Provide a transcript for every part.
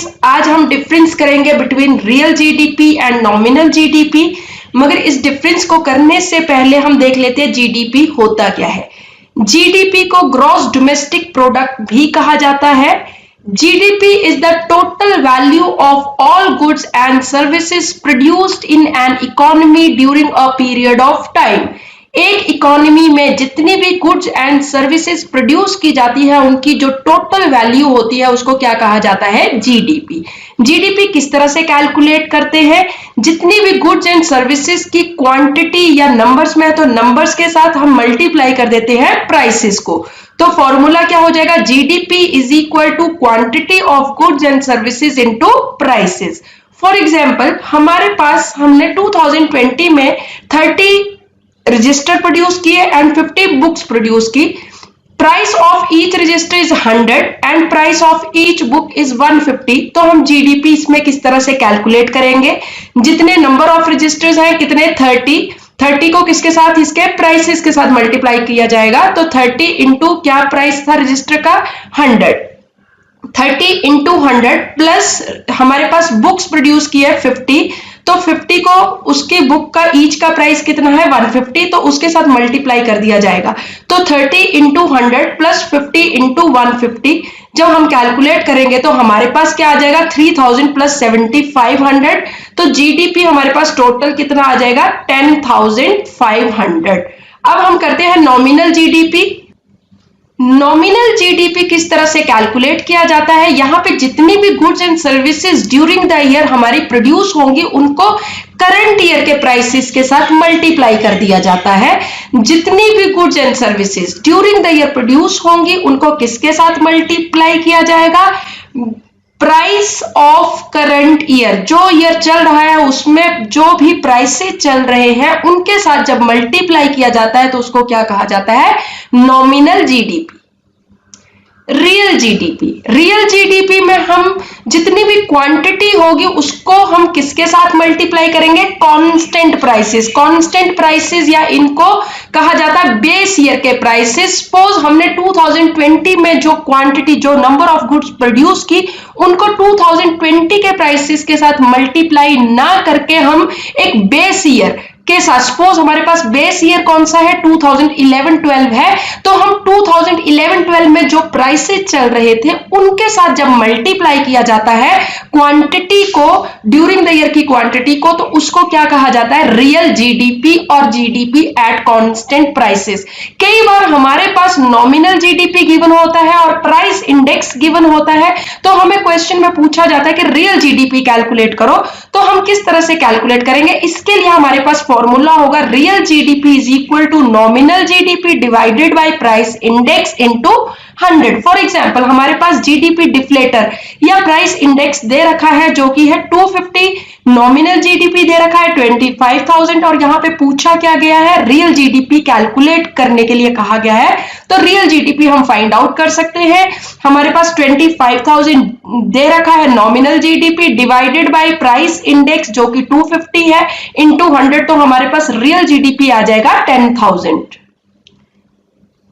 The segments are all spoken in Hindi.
स्टूडेंट्स, आज हम डिफरेंस करेंगे between real GDP and nominal GDP. मगर इस डिफरेंस को करने से पहले हम देख लेते हैं जीडीपी होता क्या है। जीडीपी को ग्रॉस डोमेस्टिक प्रोडक्ट भी कहा जाता है। GDP is the total value of all goods and services produced in an economy during a period of time। एक इकोनॉमी में जितनी भी गुड्स एंड सर्विसेज प्रोड्यूस की जाती है उनकी जो टोटल वैल्यू होती है उसको क्या कहा जाता है? जीडीपी। जीडीपी किस तरह से कैलकुलेट करते हैं? जितनी भी गुड्स एंड सर्विसेज की क्वांटिटी या नंबर्स में है तो नंबर्स के साथ हम मल्टीप्लाई कर देते हैं प्राइसेस को। तो फॉर्मूला क्या हो जाएगा? GDP is equal to quantity of goods and services into prices. For example हमारे पास हमने 2020 में 30 रजिस्टर प्रोड्यूस किए एंड 50 बुक्स प्रोड्यूस की। Price of each register is 100 and price of each book is 150। तो हम जीडीपी इसमें किस तरह से कैलकुलेट करेंगे? जितने नंबर ऑफ रजिस्टर्स हैं कितने? 30 को किसके साथ? इसके प्राइसेस के साथ मल्टीप्लाई किया जाएगा। तो 30 इंटू क्या प्राइस था रजिस्टर का? 100। 30 इंटू 100 प्लस हमारे पास बुक्स प्रोड्यूस की है 50, तो 50 को उसकी बुक का ईच का प्राइस कितना है? 150, तो उसके साथ मल्टीप्लाई कर दिया जाएगा। तो 30 इंटू 100 प्लस 50 इंटू 150 जब हम कैलकुलेट करेंगे तो हमारे पास क्या आ जाएगा? 3000 प्लस 7500। तो जीडीपी हमारे पास टोटल कितना आ जाएगा? 10500। अब हम करते हैं नॉमिनल जीडीपी। नॉमिनल जीडीपी किस तरह से कैलकुलेट किया जाता है? यहाँ पे जितनी भी goods and services during the year हमारी प्रोड्यूस होंगी उनको करंट ईयर के प्राइसेस के साथ मल्टीप्लाई कर दिया जाता है। जितनी भी goods and services during the year produce होंगी उनको किसके साथ मल्टीप्लाई किया जाएगा? प्राइस ऑफ करंट ईयर, जो ईयर चल रहा है उसमें जो भी प्राइसेस चल रहे हैं उनके साथ जब मल्टीप्लाई किया जाता है तो उसको क्या कहा जाता है? Nominal GDP. Real GDP, real GDP में हम जितनी भी क्वांटिटी होगी उसको हम किसके साथ मल्टीप्लाई करेंगे? Constant prices. कांस्टेंट प्राइसेस या इनको कहा जाता है बेस ईयर के प्राइसेस। सपोज हमने 2020 में जो क्वांटिटी, जो नंबर ऑफ गुड्स प्रोड्यूस की उनको 2020 के प्राइसेस के साथ मल्टीप्लाई ना करके हम एक बेस ईयर के साथ, सपोज हमारे पास बेस ईयर कौन सा है? 2011-12 है, तो हम 2011-12 में जो प्राइसेस चल रहे थे उनके साथ जब मल्टीप्लाई किया जाता है क्वांटिटी को, ड्यूरिंग द ईयर की क्वांटिटी को, तो उसको क्या कहा जाता है? रियल जीडीपी और जीडीपी एट कांस्टेंट प्राइसेस। कई बार हमारे पास नॉमिनल जीडीपी गिवन होता है और प्राइस इंडेक्स गिवन होता है, तो हमें क्वेश्चन में पूछा जाता है कि रियल जीडीपी कैलकुलेट करो। तो हम किस तरह से कैलकुलेट करेंगे? इसके लिए हमारे पास फॉर्मूला होगा real GDP is equal to nominal GDP divided by price index into 100। For example हमारे पास जीडीपी डिफ्लेटर या प्राइस इंडेक्स दे रखा है जो कि है 250, नॉमिनल जीडीपी दे रखा है 25,000 और यहाँ पे पूछा क्या गया है? रियल जीडीपी कैलकुलेट करने के लिए कहा गया है। तो रियल जीडीपी हम फाइंड आउट कर सकते हैं। हमारे पास 25,000 दे रखा है nominal GDP divided by price index जो कि 250 है इंटू 100, तो हमारे पास रियल जीडीपी आ जाएगा 10,000।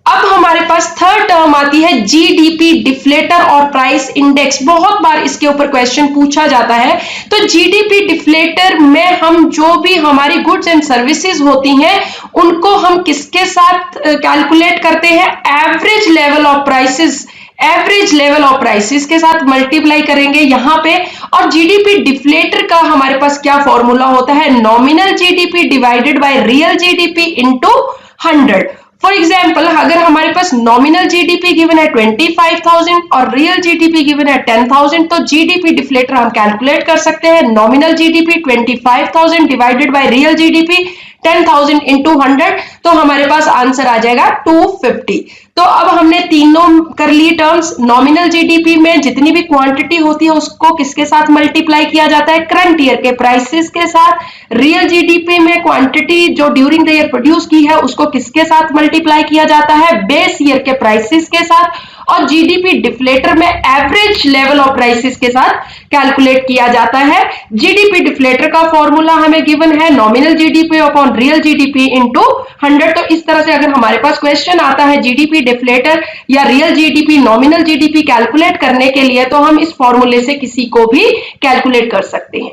अब हमारे पास थर्ड टर्म आती है जीडीपी डिफ्लेटर और प्राइस इंडेक्स। बहुत बार इसके ऊपर क्वेश्चन पूछा जाता है। तो जीडीपी डिफ्लेटर में हम जो भी हमारी गुड्स एंड सर्विसेज होती हैं उनको हम किसके साथ कैलकुलेट करते हैं? Average level of prices, average level of prices के साथ मल्टीप्लाई करेंगे यहाँ पे। और जीडीपी डिफ्लेटर का हमारे पास क्या फॉर्मूला होता है? Nominal GDP divided by real GDP into 100। For example अगर हमारे पास नॉमिनल जीडीपी गिवन है 25,000 और रियल जीडीपी गिवन है 10,000, तो जीडीपी डिफ्लेटर हम कैलकुलेट कर सकते हैं। Nominal GDP 25,000 divided by real GDP 10,000 into 100, तो हमारे पास आंसर आ जाएगा 250। तो अब हमने तीनों कर ली टर्म्स। नॉमिनल जीडीपी में जितनी भी क्वांटिटी होती है उसको किसके साथ मल्टीप्लाई किया जाता है? करंट ईयर के प्राइसेस के साथ। रियल जीडीपी में क्वांटिटी जो ड्यूरिंग द ईयर प्रोड्यूस की है उसको किसके साथ मल्टीप्लाई किया जाता है? बेस ईयर के प्राइसेस के साथ। और जीडीपी डिफ्लेटर में एवरेज लेवल ऑफ प्राइसेस के साथ कैलकुलेट किया जाता है। जीडीपी डिफ्लेटर का फॉर्मूला हमें गिवन है nominal GDP upon real GDP into 100। तो इस तरह से अगर हमारे पास क्वेश्चन आता है जीडीपी डिफ्लेटर या real GDP nominal GDP calculate करने के लिए, तो हम इस फॉर्मूले से किसी को भी कैलकुलेट कर सकते हैं।